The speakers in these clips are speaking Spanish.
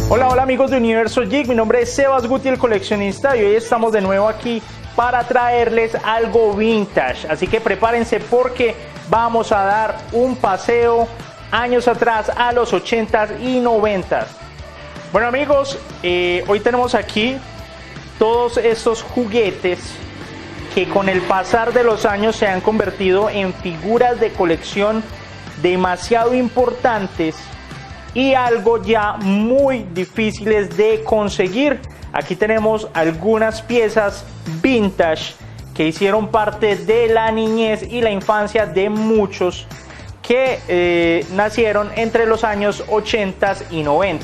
Hola amigos de Universo Geek, mi nombre es Sebas Guti, el coleccionista, y hoy estamos de nuevo aquí para traerles algo vintage. Así que prepárense porque vamos a dar un paseo años atrás a los 80s y 90s. Bueno amigos, hoy tenemos aquí todos estos juguetes que con el pasar de los años se han convertido en figuras de colección demasiado importantes y algo ya muy difíciles de conseguir. Aquí tenemos algunas piezas vintage que hicieron parte de la niñez y la infancia de muchos que nacieron entre los años 80s y 90s.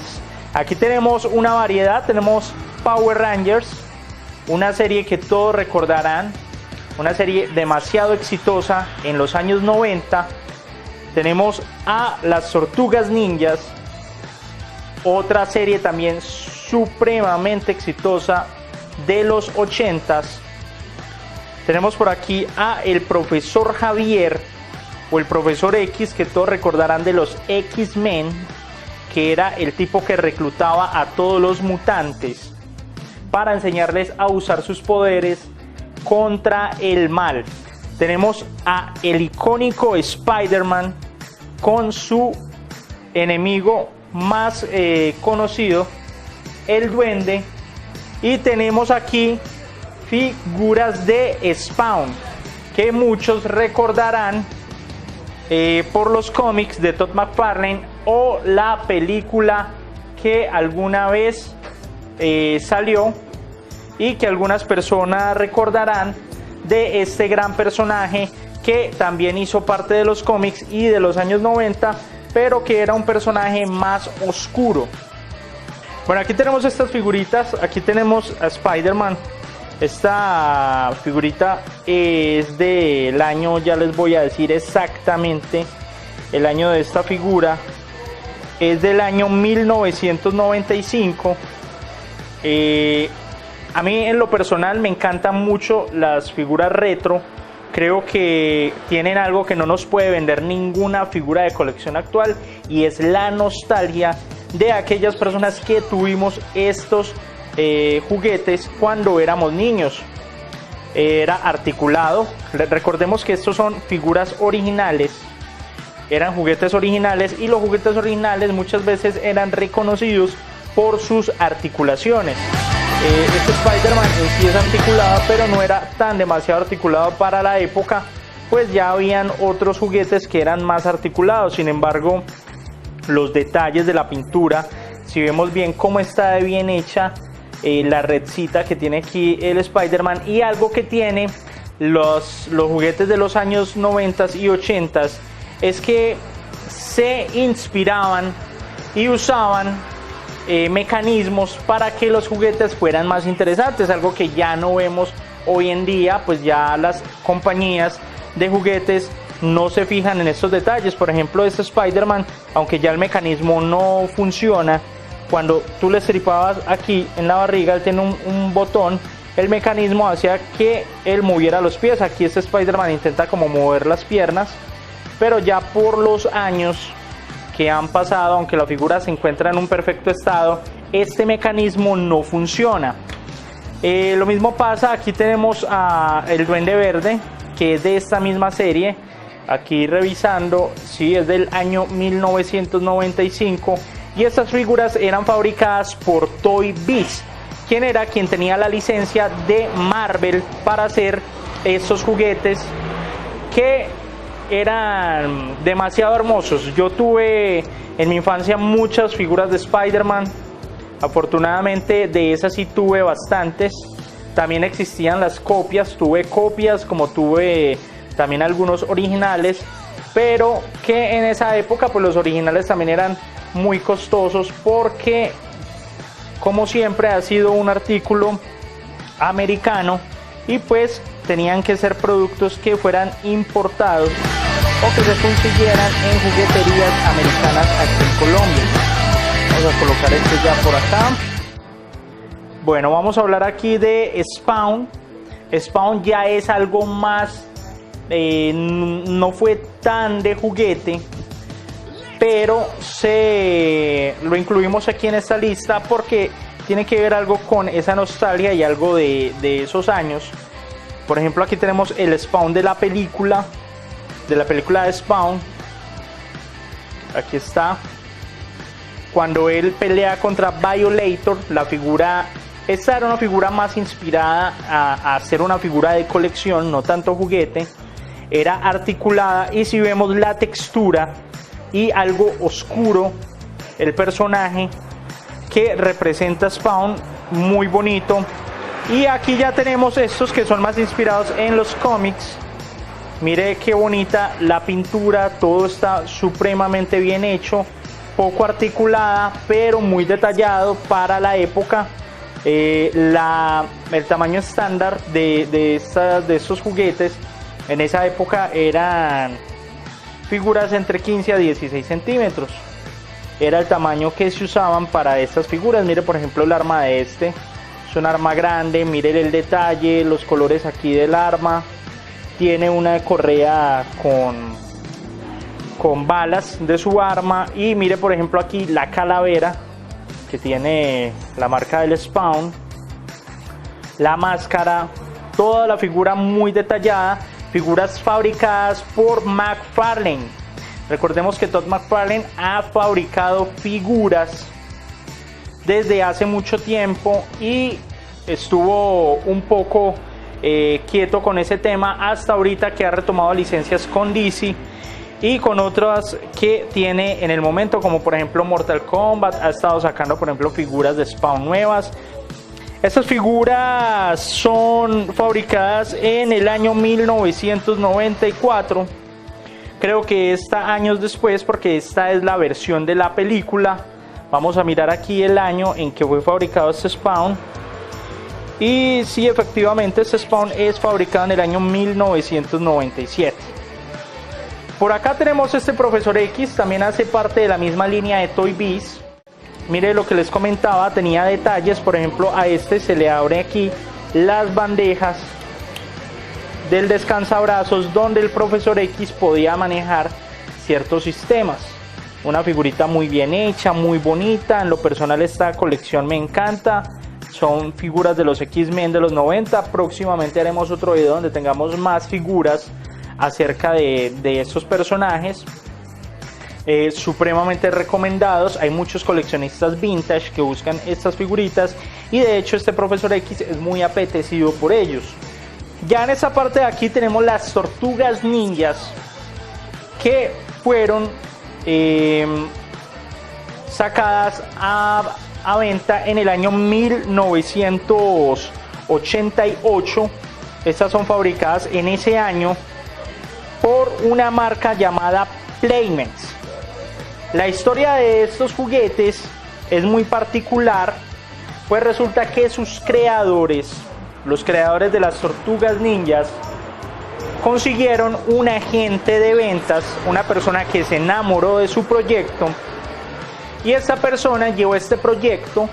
Aquí tenemos una variedad, tenemos Power Rangers, una serie que todos recordarán, una serie demasiado exitosa en los años 90. Tenemos a las Tortugas Ninjas, otra serie también supremamente exitosa de los 80s. Tenemos por aquí a el Profesor Javier o el Profesor X, que todos recordarán de los X-Men, que era el tipo que reclutaba a todos los mutantes para enseñarles a usar sus poderes contra el mal. Tenemos a el icónico Spider-Man con su enemigo más conocido, el Duende, y tenemos aquí figuras de Spawn que muchos recordarán por los cómics de Todd McFarlane o la película que alguna vez salió y que algunas personas recordarán de este gran personaje que también hizo parte de los cómics y de los años 90, pero que era un personaje más oscuro. Bueno, aquí tenemos estas figuritas. Aquí tenemos a Spider-Man. Esta figurita es del año, ya les voy a decir exactamente el año de esta figura. Es del año 1995. A mí en lo personal me encantan mucho las figuras retro. Creo que tienen algo que no nos puede vender ninguna figura de colección actual, y es la nostalgia de aquellas personas que tuvimos estos juguetes cuando éramos niños. Era articulado. Recordemos que estos son figuras originales, eran juguetes originales, y los juguetes originales muchas veces eran reconocidos por sus articulaciones. Este Spider-Man en sí es articulado, pero no era tan demasiado articulado para la época, pues ya habían otros juguetes que eran más articulados. Sin embargo, los detalles de la pintura, si vemos bien cómo está de bien hecha la redcita que tiene aquí el Spider-Man, y algo que tiene los juguetes de los años 90s y 80s es que se inspiraban y usaban mecanismos para que los juguetes fueran más interesantes, algo que ya no vemos hoy en día. Pues ya las compañías de juguetes no se fijan en estos detalles. Por ejemplo, este Spider-Man, aunque ya el mecanismo no funciona, cuando tú le estripabas aquí en la barriga, él tiene un botón, el mecanismo hacía que él moviera los pies. Aquí este Spider-Man intenta como mover las piernas, pero ya por los años que han pasado, aunque la figura se encuentra en un perfecto estado, este mecanismo no funciona. Lo mismo pasa, aquí tenemos a el Duende Verde, que es de esta misma serie. Aquí revisando, sí, es del año 1995, y estas figuras eran fabricadas por Toy Biz, quien era quien tenía la licencia de Marvel para hacer estos juguetes que eran demasiado hermosos. Yo tuve en mi infancia muchas figuras de Spider-Man. Afortunadamente de esas sí tuve bastantes. También existían las copias, tuve copias, como tuve también algunos originales, pero que en esa época pues los originales también eran muy costosos, porque como siempre ha sido un artículo americano y pues tenían que ser productos que fueran importados o que se consiguieran en jugueterías americanas aquí en Colombia. Vamos a colocar este ya por acá. Bueno, vamos a hablar aquí de Spawn. Spawn ya es algo más no fue tan de juguete, pero lo incluimos aquí en esta lista porque tiene que ver algo con esa nostalgia y algo de esos años. Por ejemplo, aquí tenemos el Spawn de la película de Spawn. Aquí está. Cuando él pelea contra Violator, la figura, esta era una figura más inspirada a ser una figura de colección, no tanto juguete. Era articulada y si vemos la textura y algo oscuro, el personaje que representa Spawn, muy bonito. Y aquí ya tenemos estos que son más inspirados en los cómics. Mire qué bonita la pintura, todo está supremamente bien hecho, poco articulada, pero muy detallado para la época. El tamaño estándar de estos juguetes en esa época eran figuras entre 15 a 16 centímetros. Era el tamaño que se usaban para estas figuras. Mire, por ejemplo, el arma de este es un arma grande. Mire el detalle, los colores aquí del arma. Tiene una correa con balas de su arma. Y mire, por ejemplo, aquí la calavera que tiene la marca del Spawn. La máscara, toda la figura muy detallada. Figuras fabricadas por McFarlane. Recordemos que Todd McFarlane ha fabricado figuras desde hace mucho tiempo y estuvo un poco quieto con ese tema hasta ahorita que ha retomado licencias con DC y con otras que tiene en el momento, como por ejemplo Mortal Kombat. Ha estado sacando por ejemplo figuras de Spawn nuevas. Estas figuras son fabricadas en el año 1994. Creo que está años después porque esta es la versión de la película. Vamos a mirar aquí el año en que fue fabricado este Spawn. Y sí, efectivamente este Spawn es fabricado en el año 1997. Por acá tenemos este Profesor X, también hace parte de la misma línea de Toy Biz. Mire lo que les comentaba, tenía detalles, por ejemplo a este se le abre aquí las bandejas del descansabrazos donde el Profesor X podía manejar ciertos sistemas. Una figurita muy bien hecha, muy bonita, en lo personal esta colección me encanta. Son figuras de los X-Men de los 90, próximamente haremos otro video donde tengamos más figuras acerca de estos personajes. Supremamente recomendados. Hay muchos coleccionistas vintage que buscan estas figuritas y de hecho este Profesor X es muy apetecido por ellos. Ya en esta parte de aquí tenemos las Tortugas Ninjas que fueron sacadas a venta en el año 1988. Estas son fabricadas en ese año por una marca llamada Playmates. La historia de estos juguetes es muy particular, pues resulta que sus creadores, los creadores de las Tortugas Ninjas, consiguieron un agente de ventas, una persona que se enamoró de su proyecto, y esta persona llevó este proyecto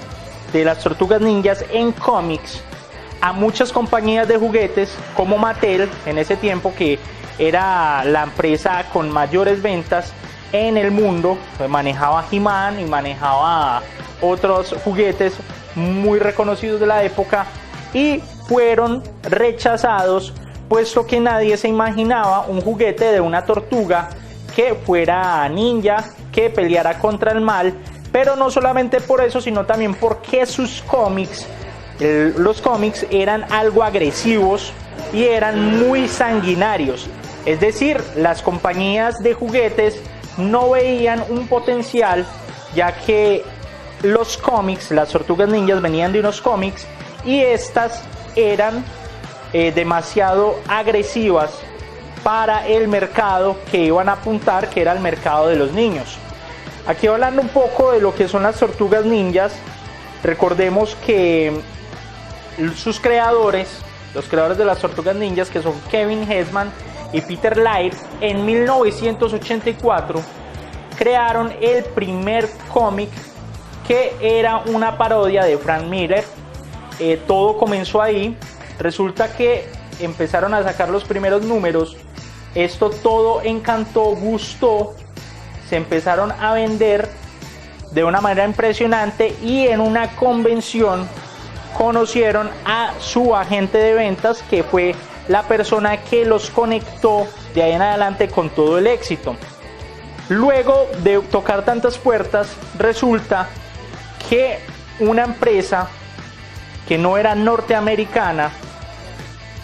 de las Tortugas Ninjas en cómics a muchas compañías de juguetes como Mattel, en ese tiempo que era la empresa con mayores ventas en el mundo. Manejaba He-Man y manejaba otros juguetes muy reconocidos de la época y fueron rechazados puesto que nadie se imaginaba un juguete de una tortuga que fuera ninja, que peleara contra el mal. Pero no solamente por eso, sino también porque sus cómics, los cómics eran algo agresivos y eran muy sanguinarios. Es decir, las compañías de juguetes no veían un potencial, ya que los cómics, las Tortugas Ninjas venían de unos cómics y estas eran demasiado agresivas para el mercado que iban a apuntar, que era el mercado de los niños. Aquí hablando un poco de lo que son las Tortugas Ninjas, recordemos que sus creadores, los creadores de las Tortugas Ninjas, que son Kevin Eastman y Peter Laird, en 1984 crearon el primer cómic que era una parodia de Frank Miller. Todo comenzó ahí. Resulta que empezaron a sacar los primeros números Esto todo encantó, gustó, se empezaron a vender de una manera impresionante y en una convención conocieron a su agente de ventas, que fue la persona que los conectó de ahí en adelante con todo el éxito. Luego de tocar tantas puertas, resulta que una empresa que no era norteamericana,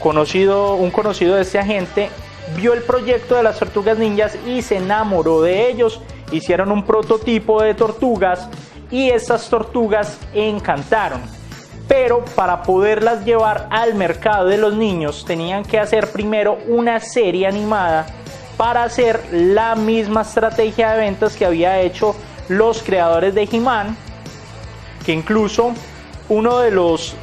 un conocido de este agente, vio el proyecto de las tortugas ninjas y se enamoró de ellos. Hicieron un prototipo de tortugas y estas tortugas encantaron. Pero para poderlas llevar al mercado de los niños tenían que hacer primero una serie animada para hacer la misma estrategia de ventas que había hecho los creadores de He-Man, que incluso uno de los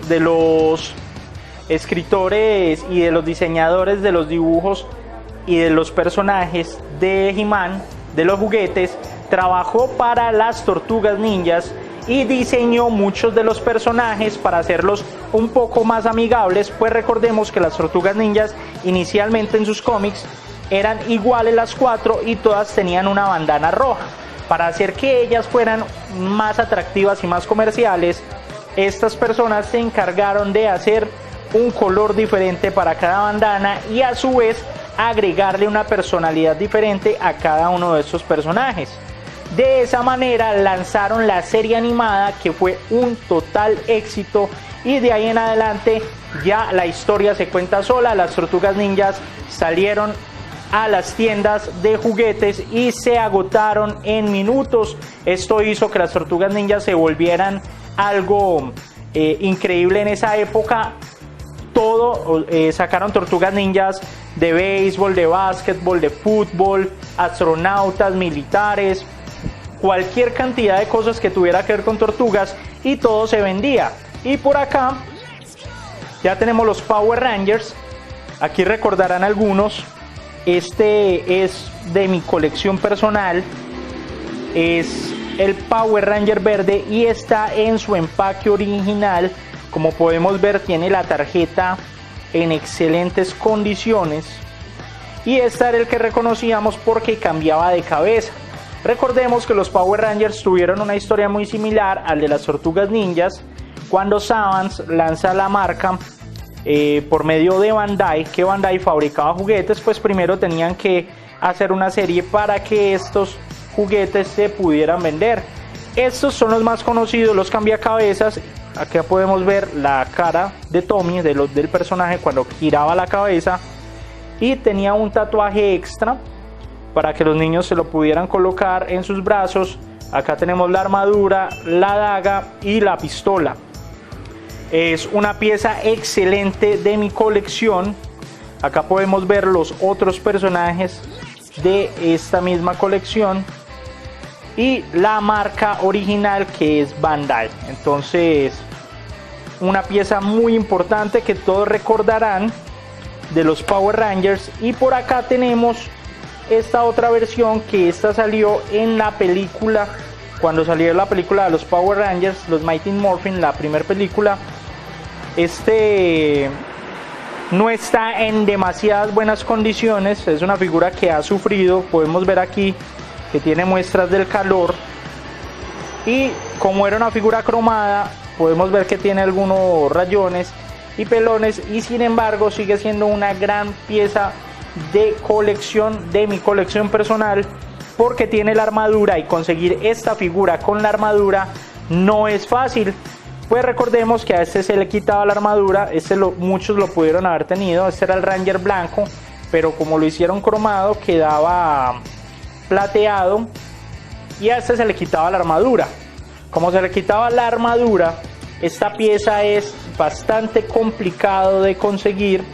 escritores y de los diseñadores de los dibujos y de los personajes de He-Man, de los juguetes, trabajó para las tortugas ninjas y diseñó muchos de los personajes para hacerlos un poco más amigables, pues recordemos que las tortugas ninjas inicialmente en sus cómics eran iguales las cuatro y todas tenían una bandana roja. Para hacer que ellas fueran más atractivas y más comerciales, estas personas se encargaron de hacer un color diferente para cada bandana y a su vez agregarle una personalidad diferente a cada uno de estos personajes. De esa manera lanzaron la serie animada, que fue un total éxito, y de ahí en adelante ya la historia se cuenta sola. Las tortugas ninjas salieron a las tiendas de juguetes y se agotaron en minutos. Esto hizo que las tortugas ninjas se volvieran algo increíble en esa época. Sacaron tortugas ninjas de béisbol, de básquetbol, de fútbol, astronautas, militares, cualquier cantidad de cosas que tuviera que ver con tortugas, y todo se vendía. Y por acá ya tenemos los Power Rangers. Aquí recordarán algunos. Este es de mi colección personal. Es el Power Ranger verde y está en su empaque original. Como podemos ver, tiene la tarjeta en excelentes condiciones. Y este era el que reconocíamos porque cambiaba de cabeza. Recordemos que los Power Rangers tuvieron una historia muy similar al de las tortugas ninjas. Cuando Savants lanza la marca por medio de Bandai, que Bandai fabricaba juguetes, pues primero tenían que hacer una serie para que estos juguetes se pudieran vender. Estos son los más conocidos, los cambiacabezas. Acá podemos ver la cara de Tommy, del personaje, cuando giraba la cabeza, y tenía un tatuaje extra para que los niños se lo pudieran colocar en sus brazos. Acá tenemos la armadura, la daga y la pistola. Es una pieza excelente de mi colección. Acá podemos ver los otros personajes de esta misma colección y la marca original, que es Bandai. Entonces, una pieza muy importante que todos recordarán de los Power Rangers. Y por acá tenemos esta otra versión, que esta salió en la película, cuando salió la película de los Power Rangers, los Mighty Morphin, la primera película. No está en demasiadas buenas condiciones, es una figura que ha sufrido. Podemos ver aquí que tiene muestras del calor, y como era una figura cromada, podemos ver que tiene algunos rayones y pelones, y sin embargo sigue siendo una gran pieza de colección, de mi colección personal, porque tiene la armadura, y conseguir esta figura con la armadura no es fácil. Pues recordemos que a este se le quitaba la armadura. Muchos lo pudieron haber tenido. Este era el Ranger blanco, pero como lo hicieron cromado, quedaba plateado, y a este se le quitaba la armadura. Como se le quitaba la armadura, esta pieza es bastante complicado de conseguir,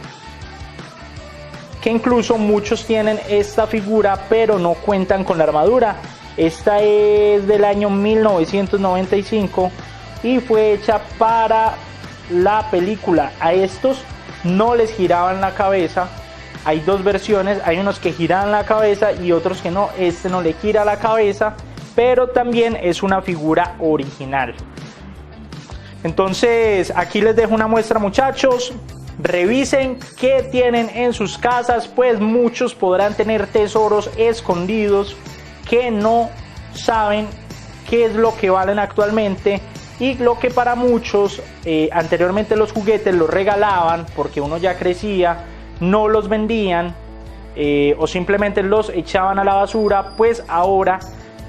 que incluso muchos tienen esta figura pero no cuentan con la armadura. Esta es del año 1995 y fue hecha para la película. A estos no les giraban la cabeza. Hay dos versiones, hay unos que giran la cabeza y otros que no. Este no le gira la cabeza, pero también es una figura original. Entonces aquí les dejo una muestra, muchachos. Revisen qué tienen en sus casas, pues muchos podrán tener tesoros escondidos que no saben qué es lo que valen actualmente, y lo que para muchos anteriormente los juguetes los regalaban porque uno ya crecía, no los vendían o simplemente los echaban a la basura, pues ahora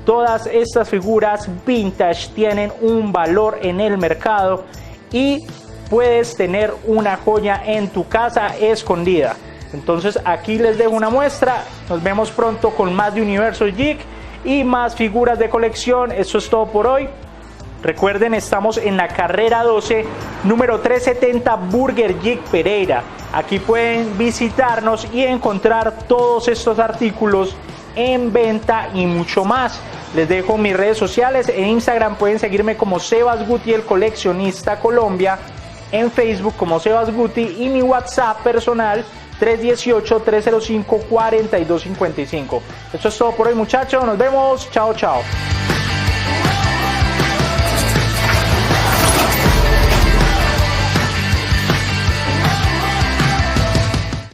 todas estas figuras vintage tienen un valor en el mercado y puedes tener una joya en tu casa escondida. Entonces aquí les dejo una muestra. Nos vemos pronto con más de Universo Geek y más figuras de colección. Eso es todo por hoy. Recuerden, estamos en la carrera 12, número 370, Burger Geek Pereira. Aquí pueden visitarnos y encontrar todos estos artículos en venta y mucho más. Les dejo mis redes sociales. En Instagram pueden seguirme como Sebas Guti, el coleccionista Colombia. En Facebook como Sebas Guti, y mi WhatsApp personal 318-305-4255. Eso es todo por hoy, muchachos. Nos vemos. Chao, chao.